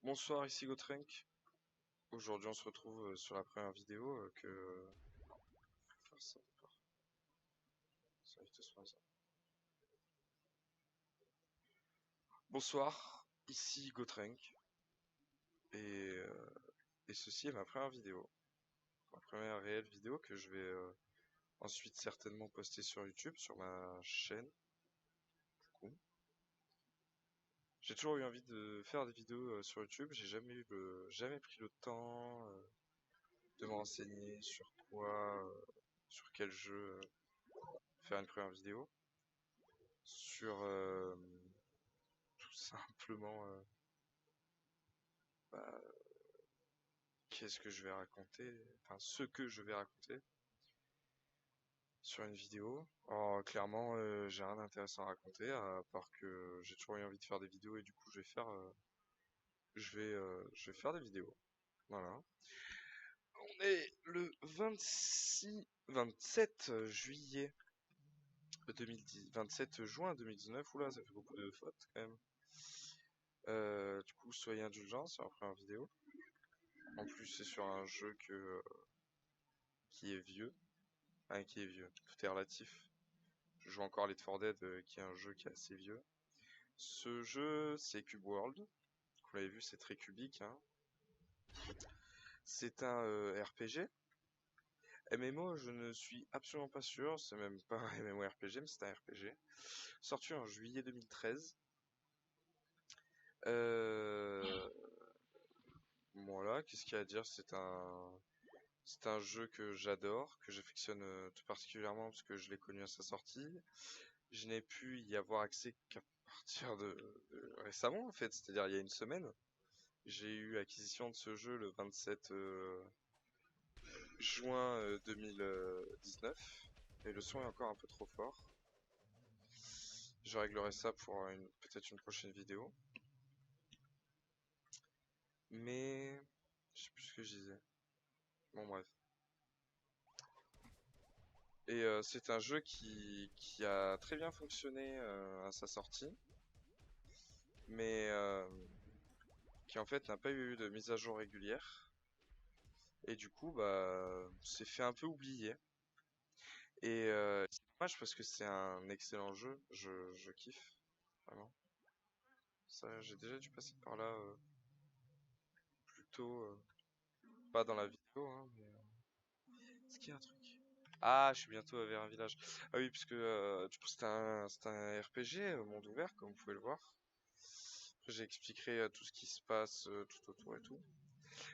Bonsoir, ici Gotrenk. Aujourd'hui, on se retrouve sur la première vidéo faire ça d'abord. Ça va vite se faire ça. Bonsoir, ici Gotrenk. Et, euh, et ceci est ma première vidéo. Ma première réelle vidéo que je vais ensuite certainement poster sur YouTube, sur ma chaîne. Du coup, j'ai toujours eu envie de faire des vidéos sur YouTube. J'ai jamais pris le temps de me renseigner sur quoi, sur quel jeu faire une première vidéo. Sur tout simplement bah, qu'est-ce que je vais raconter, enfin ce que je vais raconter sur une vidéo. Alors clairement j'ai rien d'intéressant à raconter à part que j'ai toujours eu envie de faire des vidéos et du coup je vais faire des vidéos. Voilà. On est le 27 juillet 2010, 27 juin 2019. Oula, ça fait beaucoup de fautes quand même. Du coup, soyez indulgents sur la première vidéo. En plus, c'est sur un jeu qui est vieux. Enfin, qui est vieux. Tout est relatif. Je joue encore à Left 4 Dead, qui est un jeu qui est assez vieux. Ce jeu, c'est Cube World. Vous l'avez vu, c'est très cubique, hein. C'est un RPG. MMO, je ne suis absolument pas sûr. C'est même pas un MMORPG, mais c'est un RPG. Sorti en juillet 2013. Euh... Voilà, qu'est-ce qu'il y a à dire? C'est un jeu que j'adore, que j'affectionne tout particulièrement parce que je l'ai connu à sa sortie. Je n'ai pu y avoir accès qu'à partir de récemment, en fait, c'est-à-dire il y a une semaine. J'ai eu acquisition de ce jeu le 27 juin 2019 et le son est encore un peu trop fort. Je réglerai ça pour peut-être une prochaine vidéo. Mais je sais plus ce que je disais. Bon bref. Et c'est un jeu qui a très bien fonctionné à sa sortie, mais qui en fait n'a pas eu de mise à jour régulière. Et du coup, bah, c'est fait un peu oublier. Et c'est dommage parce que c'est un excellent jeu. Je kiffe, vraiment. Ça, j'ai déjà dû passer par là plutôt, pas dans la vidéo, hein, mais est-ce qu'il y a un truc? Ah, je suis bientôt vers un village. Ah oui, puisque du coup c'est un RPG, monde ouvert, comme vous pouvez le voir. Après, j'expliquerai tout ce qui se passe tout autour et tout.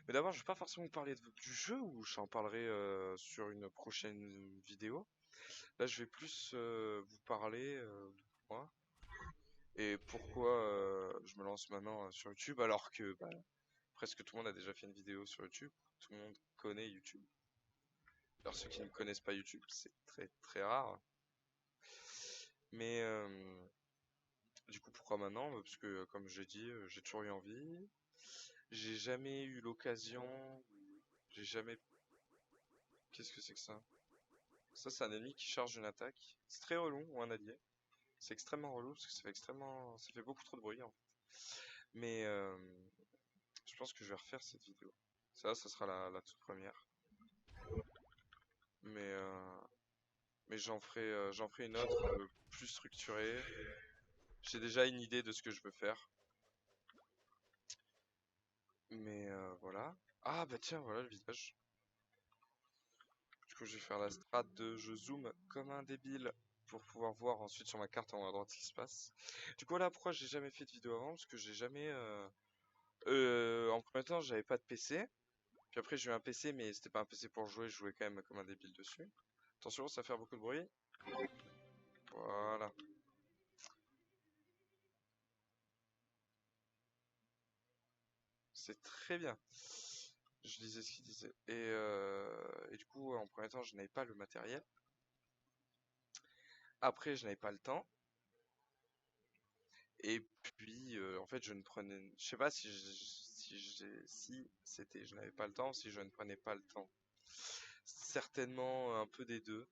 Mais d'abord, je vais pas forcément vous parler du jeu, ou j'en parlerai sur une prochaine vidéo. Là, je vais plus vous parler de moi et pourquoi je me lance maintenant sur YouTube alors que bah, presque tout le monde a déjà fait une vidéo sur YouTube. Tout le monde connaît YouTube. Alors ceux qui ne connaissent pas YouTube, c'est très très rare. Mais du coup, pourquoi maintenant? Bah, parce que comme j'ai dit, j'ai toujours eu envie. J'ai jamais eu l'occasion. J'ai jamais. Qu'est-ce que c'est que ça? Ça, c'est un ennemi qui charge une attaque. C'est très relou, ou un allié. C'est extrêmement relou parce que ça fait beaucoup trop de bruit en fait. Mais je pense que je vais refaire cette vidéo. Ça sera la toute première. Mais euh, mais j'en ferai une autre plus structurée. J'ai déjà une idée de ce que je veux faire. Mais voilà. Ah bah tiens, voilà le visage. Du coup, je vais faire la strat de je zoome comme un débile pour pouvoir voir ensuite sur ma carte en haut à droite ce qui se passe. Du coup, voilà pourquoi j'ai jamais fait de vidéo avant, parce que j'ai jamais en premier temps, j'avais pas de PC. Puis après, j'ai eu un PC, mais c'était pas un PC pour jouer, je jouais quand même comme un débile dessus. Attention, ça va faire beaucoup de bruit. Voilà. C'est très bien. Je disais ce qu'il disait. Et du coup, en premier temps, je n'avais pas le matériel. Après, je n'avais pas le temps. Et puis, en fait, je ne prenais, je sais pas si c'était, je n'avais pas le temps, si je ne prenais pas le temps. Certainement un peu des deux.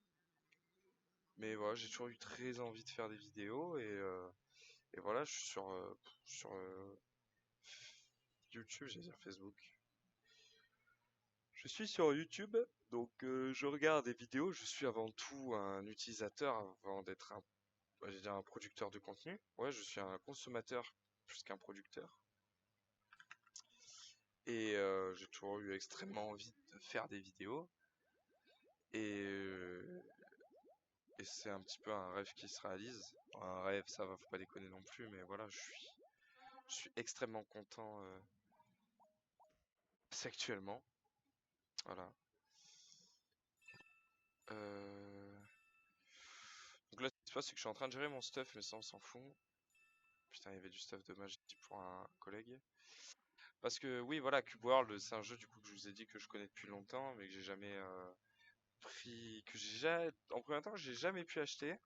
Mais voilà, j'ai toujours eu très envie de faire des vidéos et voilà, je suis sur YouTube, j'allais dire Facebook. Je suis sur YouTube, donc je regarde des vidéos. Je suis avant tout un utilisateur avant d'être un, je vais dire un producteur de contenu. Ouais, je suis un consommateur plus qu'un producteur. Et j'ai toujours eu extrêmement envie de faire des vidéos. Et, euh, et c'est un petit peu un rêve qui se réalise. Un rêve, ça va, faut pas déconner non plus, mais voilà, je suis extrêmement content actuellement. Voilà. Euh, Donc là, ce qui se passe, c'est que je suis en train de gérer mon stuff, mais ça, on s'en fout. Putain, il y avait du stuff de magie pour un collègue. Parce que oui, voilà, Cube World, c'est un jeu du coup que je vous ai dit que je connais depuis longtemps, mais que j'ai jamais pris, que j'ai jamais, en premier temps, j'ai jamais pu acheter.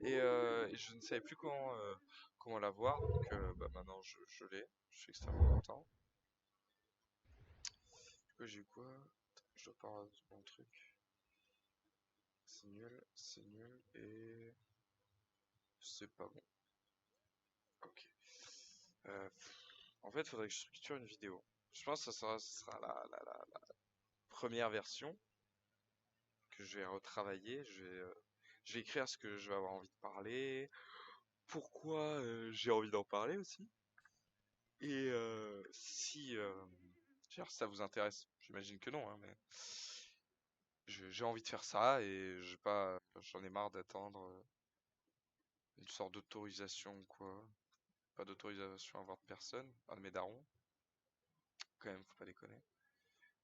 Et je ne savais plus comment l'avoir, donc bah, maintenant je l'ai. Je suis extrêmement content. Du coup, j'ai eu quoi? Je dois pas de mon truc. C'est nul, et c'est pas bon. Ok. En fait, il faudrait que je structure une vidéo. Je pense que ça sera la première version que je vais retravailler. Je vais écrire ce que je vais avoir envie de parler, pourquoi j'ai envie d'en parler aussi. Et si genre, ça vous intéresse, j'imagine que non, hein, mais j'ai envie de faire ça et j'ai pas, j'en ai marre d'attendre une sorte d'autorisation ou quoi. Pas d'autorisation à voir de personne, un de mes darons. Quand même, faut pas déconner.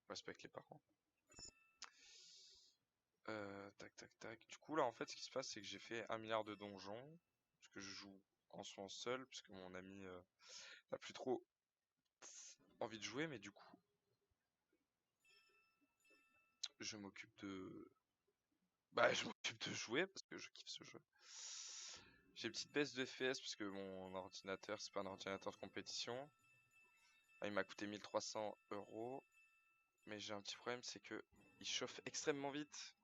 On respecte les parents. Tac, tac, tac. Du coup, là, en fait, ce qui se passe, c'est que j'ai fait 1 milliard de donjons. Parce que je joue en ce moment seul, puisque mon ami n'a plus trop envie de jouer, mais du coup, je m'occupe de. Bah, je m'occupe de jouer parce que je kiffe ce jeu. J'ai une petite baisse de FPS parce que mon ordinateur, c'est pas un ordinateur de compétition. Ah, il m'a coûté 1 300 €. Mais j'ai un petit problème, c'est que il chauffe extrêmement vite.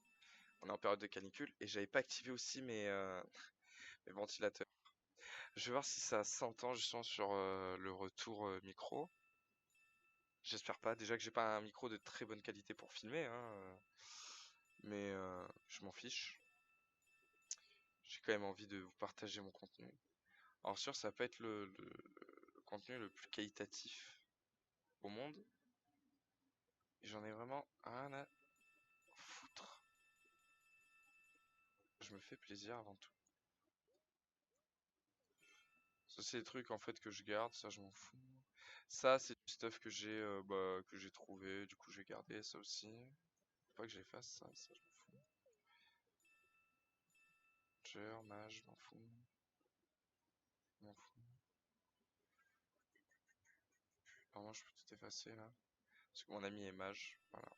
On est en période de canicule et j'avais pas activé aussi mes ventilateurs. Je vais voir si ça s'entend justement sur le retour micro. J'espère pas. Déjà que j'ai pas un micro de très bonne qualité pour filmer, hein, mais je m'en fiche. J'ai quand même envie de vous partager mon contenu. Alors sûr, ça va pas être le contenu le plus qualitatif au monde. Et j'en ai vraiment rien à foutre. Je me fais plaisir avant tout. Ça, c'est des trucs en fait que je garde, ça je m'en fous. Ça, c'est du stuff que que j'ai trouvé, du coup je vais garder ça aussi. Faut pas que j'efface ça je m'en fous. Cher, mage, je m'en fous. Je m'en fous. Normalement, je peux tout effacer là. Parce que mon ami est mage, voilà.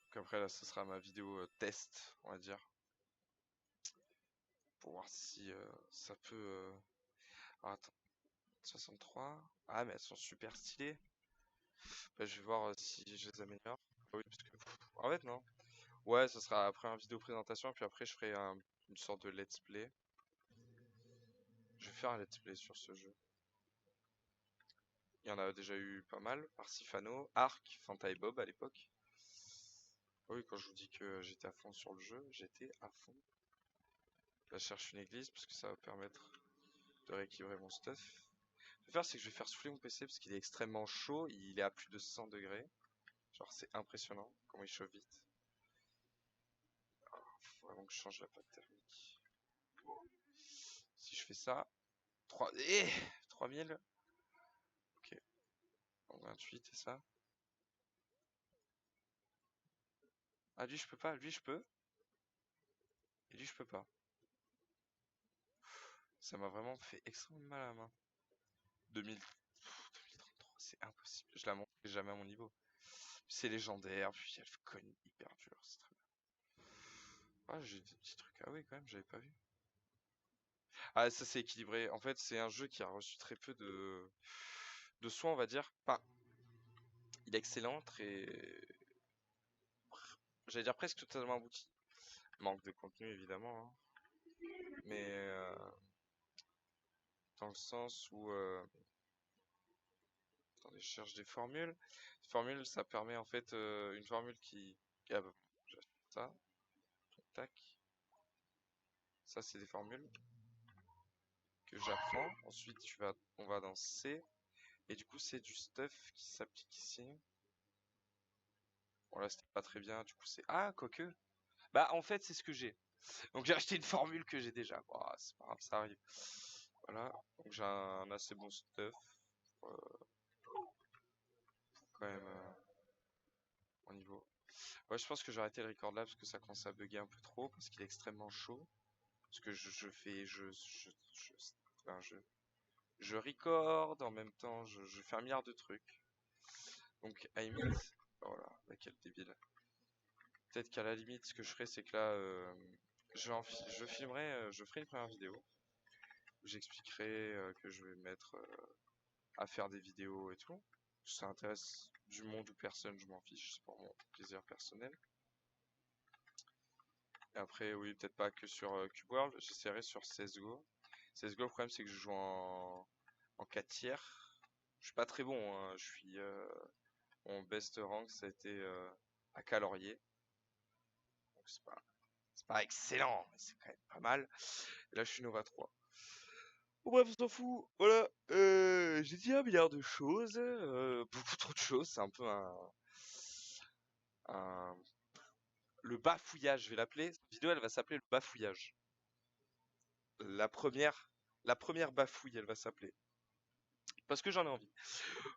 Donc après là, ce sera ma vidéo test, on va dire. Pour voir si ça peut... Alors, attends, 63. Ah mais elles sont super stylées. Bah, je vais voir si je les améliore. Ah oui, parce que... En fait, non. Ouais, ce sera après une vidéo présentation, puis après je ferai une sorte de let's play. Je vais faire un let's play sur ce jeu. Il y en a déjà eu pas mal, par Sifano, Ark, Fanta et Bob à l'époque. Oui, quand je vous dis que j'étais à fond sur le jeu, j'étais à fond. Là, je cherche une église parce que ça va permettre de rééquilibrer mon stuff. Ce que je vais faire, c'est que je vais faire souffler mon PC parce qu'il est extrêmement chaud, il est à plus de 100 degrés. Genre, c'est impressionnant comment il chauffe vite. Faut vraiment que je change la plaque thermique. Si je fais ça, 3000. Ok, en 28 et ça. Ah, lui, je peux pas, lui, je peux. Et lui, je peux pas. Ça m'a vraiment fait extrêmement mal à la main. 2033, c'est impossible. Je la monterai jamais à mon niveau. C'est légendaire, puis elle cogne hyper dur, c'est très bien. Ah, j'ai des petits trucs. Ah oui, quand même, j'avais pas vu. Ah, ça c'est équilibré. En fait, c'est un jeu qui a reçu très peu de soins, on va dire. Enfin, il est excellent, très... J'allais dire presque totalement abouti. Manque de contenu, évidemment, hein. Mais dans le sens où... attendez, je cherche des formules. Formule, ça permet en fait une formule qui... Ah bah, j'ai fait ça. Tac. Ça, c'est des formules que j'apprends. Ensuite, on va dans C. Et du coup, c'est du stuff qui s'applique ici. Bon, là, c'était pas très bien. Du coup, c'est... Ah, quoique. Bah, en fait, c'est ce que j'ai. Donc, j'ai acheté une formule que j'ai déjà. Bon, c'est pas grave, ça arrive. Voilà. Donc, j'ai un assez bon stuff. Quand même, au niveau. Ouais, je pense que j'ai arrêté le record là parce que ça commence à bugger un peu trop. Parce qu'il est extrêmement chaud. Parce que je fais... enfin, je record en même temps. Je fais un milliard de trucs. Donc, I mean... Voilà, bah, quel débile. Peut-être qu'à la limite, ce que je ferai, c'est que là, je filmerai, je ferai une première vidéo où j'expliquerai que je vais me mettre à faire des vidéos et tout. Si ça intéresse du monde ou personne, je m'en fiche, c'est pour mon plaisir personnel. Et après, oui, peut-être pas que sur Cube World, j'essaierai sur CSGO. CSGO, le problème, c'est que je joue en 4 tiers. Je suis pas très bon, hein. Je suis mon best rank, ça a été à Calorier. Donc c'est pas excellent, mais c'est quand même pas mal. Et là, je suis Nova 3. Bon, bref, on s'en fout. Voilà. J'ai dit un milliard de choses. Beaucoup trop de choses. C'est un peu un- le bafouillage, je vais l'appeler. Cette vidéo, elle va s'appeler le bafouillage. La première, la première bafouille, elle va s'appeler. Parce que j'en ai envie.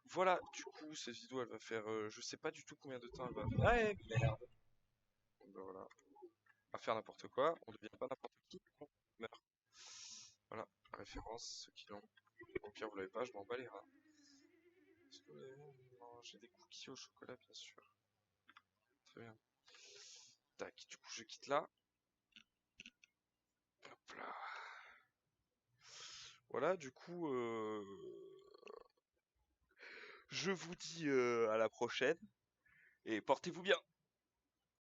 Voilà, du coup, cette vidéo, elle va faire... je sais pas du tout combien de temps elle va faire. Ouais, merde. Bon, ben voilà. On va faire n'importe quoi. On devient pas n'importe qui. On meurt. Voilà, référence, ceux qui l'ont. Au pire, vous l'avez pas, je m'en bats les reins. Est-ce que vous avez mangé des cookies au chocolat, bien sûr. Très bien. Tac, du coup, je quitte là. Hop là. Voilà, du coup, je vous dis à la prochaine. Et portez-vous bien.